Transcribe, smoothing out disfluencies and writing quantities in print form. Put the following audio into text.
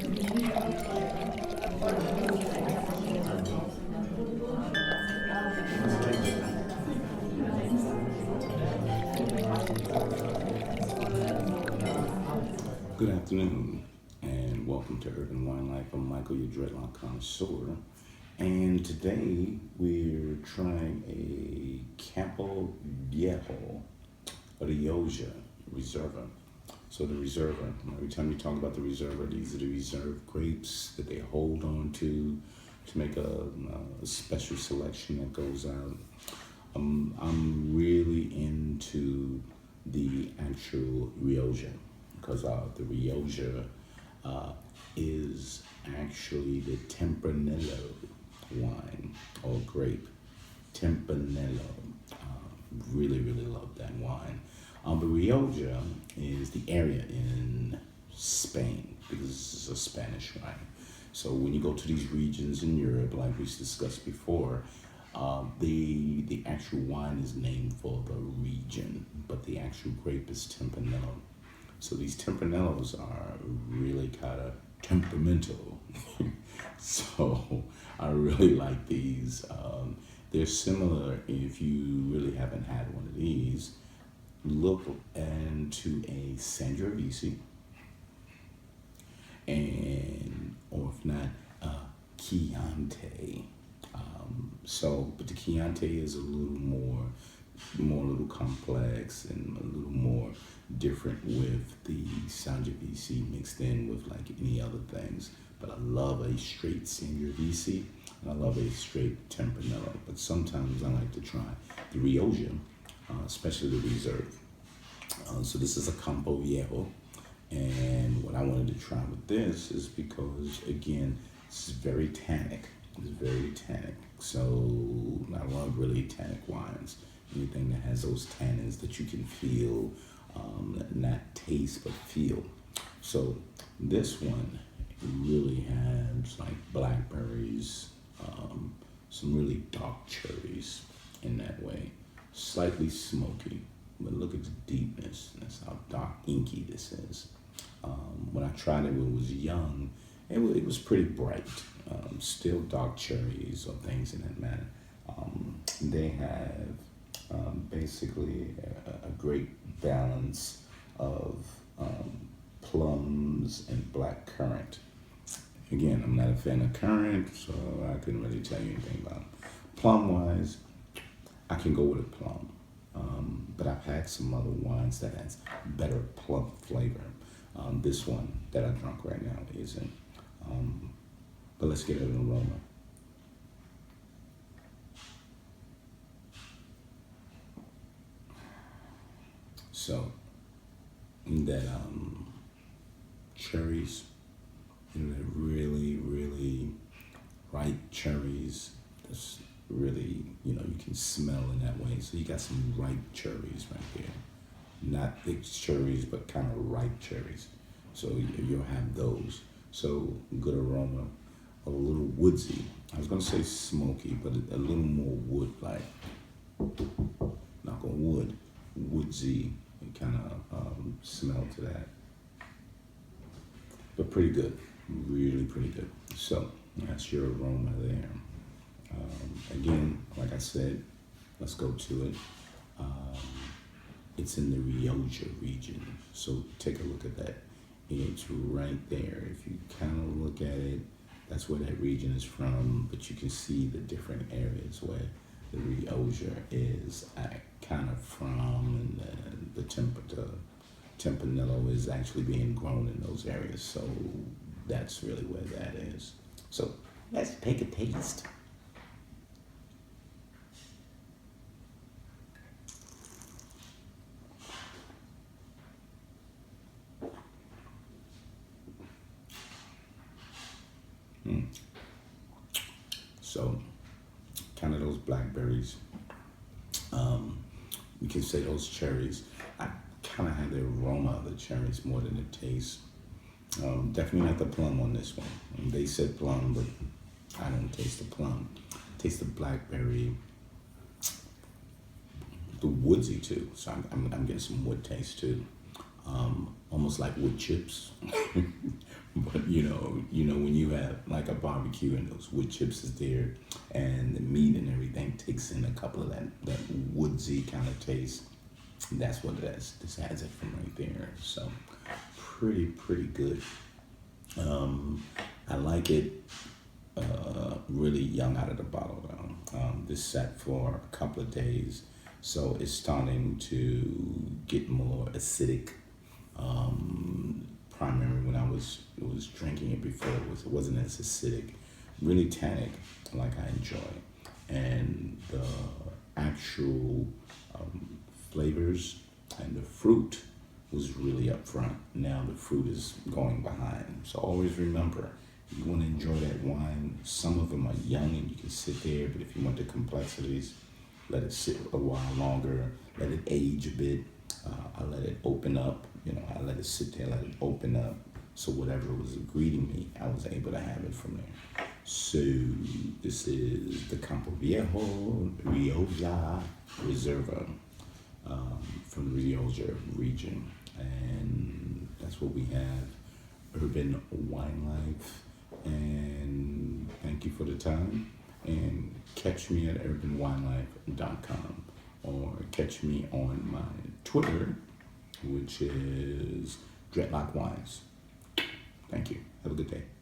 Good afternoon, and welcome to Urban Wine Life. I'm Michael, your dreadlock connoisseur, and today we're trying a Campo Viejo Rioja Reserva. So the Reserva, every time you talk about the Reserva, these are the reserve grapes that they hold on to make a special selection that goes out. I'm really into the actual Rioja because the Rioja is actually the Tempranillo wine or grape. Tempranillo. Really, really love that wine. But Rioja is the area in Spain because this is a Spanish wine. So when you go to these regions in Europe, like we discussed before, the actual wine is named for the region, but the actual grape is Tempranillo. So these Tempranillos are really kind of temperamental. So I really like these. They're similar. If you really haven't had one of these, look into a Sangiovese, and or if not, Chianti. But the Chianti is a more a little complex and a little more different with the Sangiovese mixed in with like any other things. But I love a straight Sangiovese and I love a straight Tempranillo. But sometimes I like to try the Rioja, especially the Reserve. So this is a Campo Viejo. And what I wanted to try with this is because, again, this is very tannic. It's very tannic. So I love really tannic wines. Anything that has those tannins that you can feel, not taste, but feel. So this one really has like blackberries, some really dark cherries in that way. Slightly smoky, but look at the deepness. That's how dark inky this is. When I tried it when it was young, it was pretty bright. Still dark cherries or things in that manner. They have basically a great balance of plums and black currant. Again, I'm not a fan of currant, so I couldn't really tell you anything about them. Plum-wise, I can go with a plum. But I've had some other wines that has better plum flavor. This one that I drunk right now isn't. But let's get an aroma. So that cherries, they're really, really ripe cherries. That's really, you can smell in that way. So you got some ripe cherries right there. Not thick cherries, but kind of ripe cherries. So you'll have those. So good aroma, a little woodsy. I was gonna say smoky, but a little more wood-like. Knock on wood, woodsy kind of smell to that. But pretty good, really pretty good. So that's your aroma there. Again, like I said, let's go to it. It's in the Rioja region, so take a look at that. It's right there. If you kind of look at it, that's where that region is from, but you can see the different areas where the Rioja is kind of from, and the Tempranillo is actually being grown in those areas, so that's really where that is. So let's take a taste. So, kind of those blackberries. You can say those cherries. I kind of have the aroma of the cherries more than the taste. Definitely not the plum on this one. They said plum, but I don't taste the plum. Taste the blackberry, the woodsy too. So I'm getting some wood taste too. Almost like wood chips, But when you have like a barbecue and those wood chips is there, and the meat and everything takes in a couple of that woodsy kind of taste. That's what it is. This has it from right there. So pretty good. I like it really young out of the bottle though. This sat for a couple of days, so it's starting to get more acidic. Primarily when I was drinking it before, it wasn't as acidic, really tannic, like I enjoy, and the actual flavors and the fruit was really up front. Now the fruit is going behind. So always remember, you want to enjoy that wine. Some of them are young and you can sit there, but if you want the complexities, let it sit a while longer, let it age a bit. I let it open up, I let it sit there, let it open up. So whatever was greeting me, I was able to have it from there. So this is the Campo Viejo Rioja Reserva from the Rioja region. And that's what we have, urban wine life. And thank you for the time. And catch me at urbanwinelife.com or catch me on my Twitter, which is Dreadlock Wines. Thank you. Have a good day.